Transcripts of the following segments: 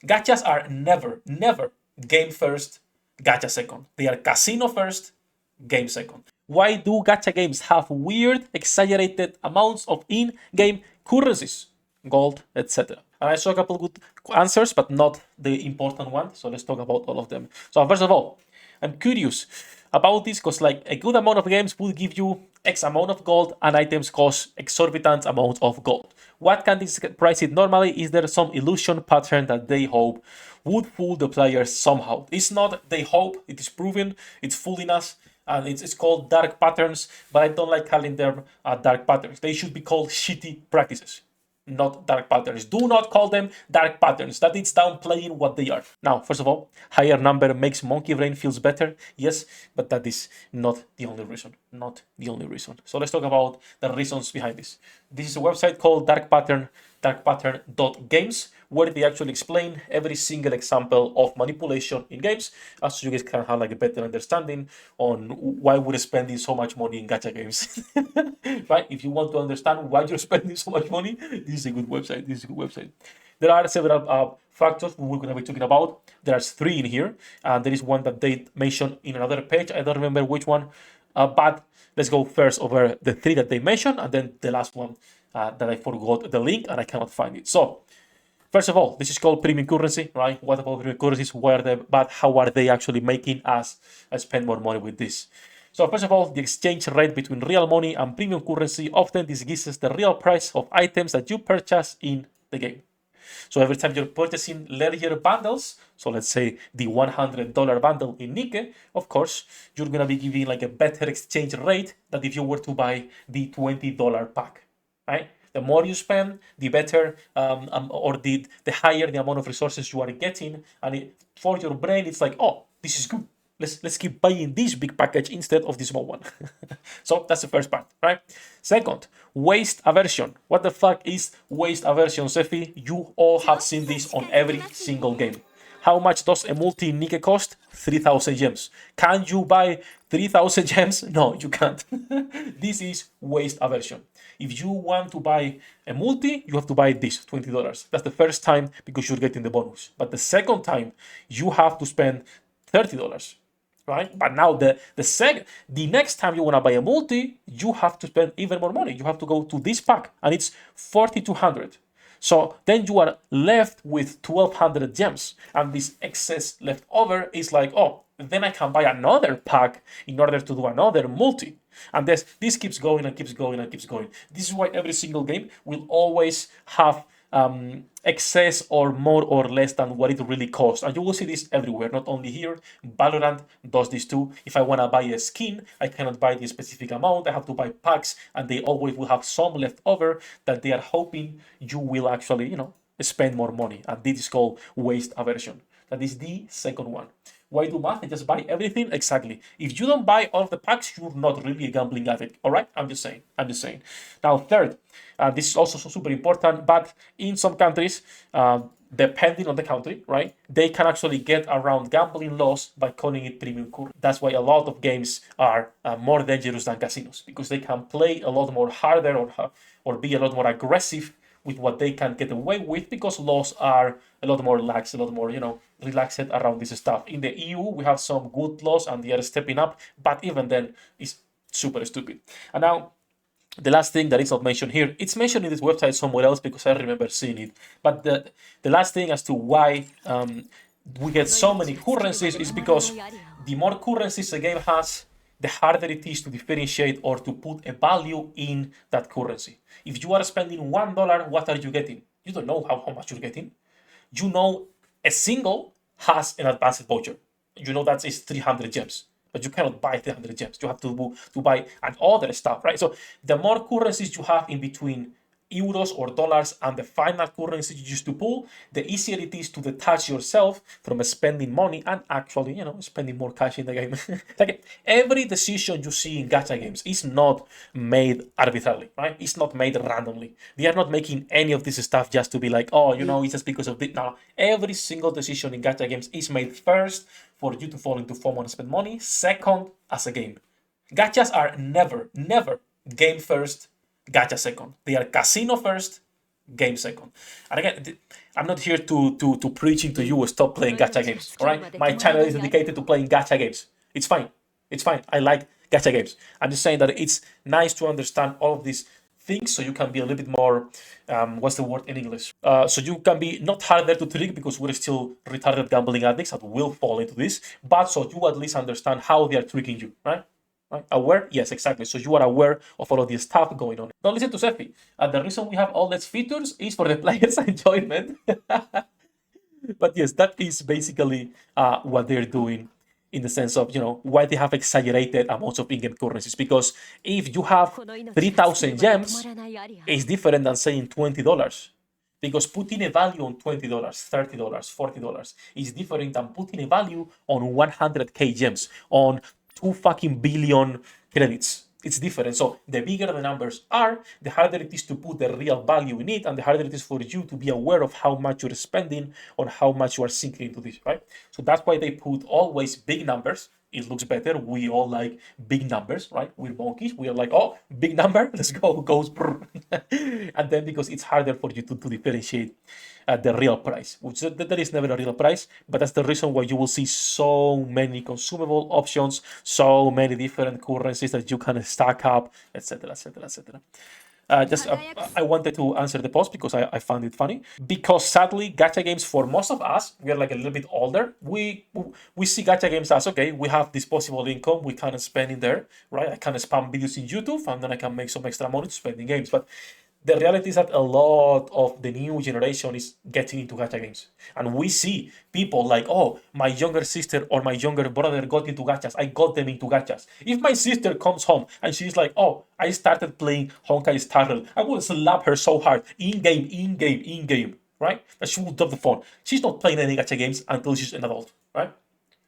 Gachas are never game first, gacha second. They are casino first, game second. Why do gacha games have weird, exaggerated amounts of in-game currencies, gold, etc.? And I saw a couple of good answers, but not the important one. So let's talk about all of them. So first of all, I'm curious about this because like a good amount of games will give you X amount of gold and items cost exorbitant amounts of gold. What can this price it normally? Is there some illusion pattern that they hope would fool the players somehow? It's not they hope, it is proven, it's fooling us, and it's called dark patterns, but I don't like calling them dark patterns. They should be called shitty practices, not dark patterns. Do not call them dark patterns. That is downplaying what they are. Now, first of all, higher number makes monkey brain feels better. Yes, but that is not the only reason. Not the only reason. So let's talk about the reasons behind this. This is a website called darkpattern.games, where they actually explain every single example of manipulation in games, so you guys can have like a better understanding on why we're spending so much money in gacha games. Right? If you want to understand why you're spending so much money, this is a good website. This is a good website. There are several factors we're going to be talking about. There's three in here, and there is one that they mentioned in another page. I don't remember which one, but let's go first over the three that they mentioned, and then the last one that I forgot the link and I cannot find it. So first of all, this is called premium currency, right? What about premium currencies? Where they, but how are they actually making us spend more money with this? So first of all, the exchange rate between real money and premium currency often disguises the real price of items that you purchase in the game. So every time you're purchasing larger bundles, so let's say the $100 bundle in Nikke, of course, you're gonna be giving like a better exchange rate than if you were to buy the $20 pack, right? The more you spend, the better, or the higher the amount of resources you are getting, and for your brain, it's like, oh, this is good. Let's keep buying this big package instead of the small one. So that's the first part, right? Second, waste aversion. What the fuck is waste aversion, Sefhi? You all have seen this on every single game. How much does a multi Nikke cost? 3,000 gems. Can you buy 3,000 gems? No, you can't. This is waste aversion. If you want to buy a multi, you have to buy this, $20. That's the first time because you're getting the bonus. But the second time, you have to spend $30. Right? But now the next time you want to buy a multi, you have to spend even more money. You have to go to this pack, and it's 4,200. So then you are left with 1,200 gems, and this excess left over is like, oh, then I can buy another pack in order to do another multi. And this keeps going and keeps going and keeps going. This is why every single game will always have excess or more or less than what it really costs. And you will see this everywhere, not only here. Valorant does this too. If I want to buy a skin, I cannot buy the specific amount. I have to buy packs, and they always will have some left over that they are hoping you will actually, spend more money. And this is called waste aversion. That is the second one. Why do math? I just buy everything? Exactly. If you don't buy all of the packs, you're not really a gambling addict. All right? I'm just saying. Now, third, this is also super important, but in some countries, depending on the country, right, they can actually get around gambling laws by calling it premium currency. That's why a lot of games are more dangerous than casinos, because they can play a lot more harder or be a lot more aggressive with what they can get away with, because laws are a lot more lax, a lot more, relaxed around this stuff. In the EU, we have some good laws and they are stepping up, but even then, it's super stupid. And now, the last thing that is not mentioned here, it's mentioned in this website somewhere else because I remember seeing it. But the last thing as to why we get so many currencies is because the more currencies a game has, the harder it is to differentiate or to put a value in that currency. If you are spending $1, what are you getting? You don't know how much you're getting. You know a single has an advanced voucher. You know that is 300 gems. But you cannot buy 300 gems. You have to buy and other stuff, right? So the more currencies you have in between euros or dollars and the final currency you used to pull, the easier it is to detach yourself from spending money and actually, spending more cash in the game. Like every decision you see in gacha games is not made arbitrarily, right? It's not made randomly. They are not making any of this stuff just to be like, oh, it's just because of this. No, every single decision in gacha games is made first for you to fall into FOMO and spend money. Second, as a game. Gachas are never game first, gacha second. They are casino first, game second. And again, I'm not here to preaching to you stop playing gacha games. All right, my channel is dedicated to playing gacha games. It's fine. It's fine. I like gacha games. I'm just saying that it's nice to understand all of these things so you can be a little bit more, what's the word in English? So you can be not harder to trick because we're still retarded gambling addicts that will fall into this, but so you at least understand how they are tricking you, right? Right? Aware? Yes, exactly. So you are aware of all of this stuff going on. Now listen to Sefhi. The reason we have all these features is for the players' enjoyment. But yes, that is basically what they're doing in the sense of, why they have exaggerated amounts of in-game currencies. Because if you have 3,000 gems, it's different than saying $20. Because putting a value on $20, $30, $40 is different than putting a value on 100k gems, on 2 fucking billion credits. It's different. So the bigger the numbers are, the harder it is to put the real value in it, and the harder it is for you to be aware of how much you're spending or how much you are sinking into this, right? So that's why they put always big numbers. It looks better. We all like big numbers, right? We're monkeys. We are like, oh, big number, let's go, goes. And then because it's harder for you to differentiate the real price, which there is never a real price, but that's the reason why you will see so many consumable options, so many different currencies that you can stack up, etc., etc., etc. I wanted to answer the post because I found it funny. Because sadly, gacha games for most of us, we are like a little bit older. We see gacha games as okay, we have disposable income, we can spend in there, right? I can spam videos in YouTube and then I can make some extra money to spend in games. But the reality is that a lot of the new generation is getting into gacha games. And we see people like, oh, my younger sister or my younger brother got into gachas. I got them into gachas. If my sister comes home and she's like, oh, I started playing Honkai Star Rail, I will slap her so hard, in-game, right? That she will drop the phone. She's not playing any gacha games until she's an adult, right?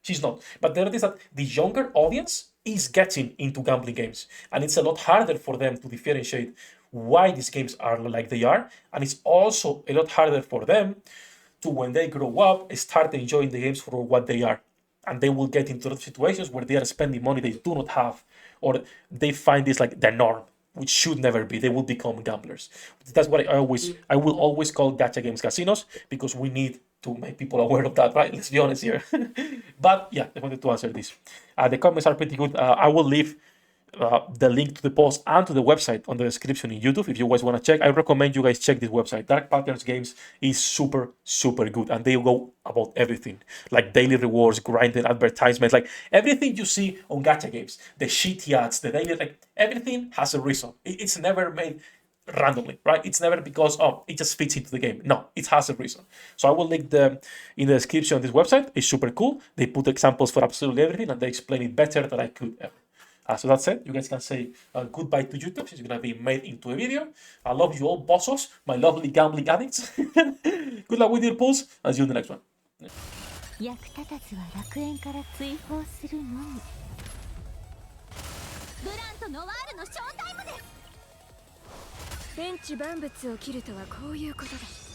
She's not. But the reality is that the younger audience is getting into gambling games. And it's a lot harder for them to differentiate why these games are like they are. And it's also a lot harder for them to, when they grow up, start enjoying the games for what they are. And they will get into situations where they are spending money they do not have, or they find this like the norm, which should never be. They will become gamblers. That's what I will always call gacha games casinos, because we need to make people aware of that, right? Let's be honest here. But yeah, I wanted to answer this. The comments are pretty good. I will leave the link to the post and to the website on the description in YouTube if you guys want to check. I recommend you guys check this website. Dark Patterns Games is super, super good, and they go about everything, like daily rewards, grinding, advertisements, like everything you see on gacha games, the shitty ads, the daily, like everything has a reason. It's never made randomly, right? It's never because it just fits into the game. No, it has a reason. So I will link in the description of this website. It's super cool. They put examples for absolutely everything, and they explain it better than I could ever. So that's it. You guys can say goodbye to YouTube. It's going to be made into a video. I love you all, bossos, my lovely gambling addicts. Good luck with your pulls, and see you in the next one. 役立たずは楽園から追放するのみ。ブランとノワールのショータイムです。天地万物を切るとはこういうことだ。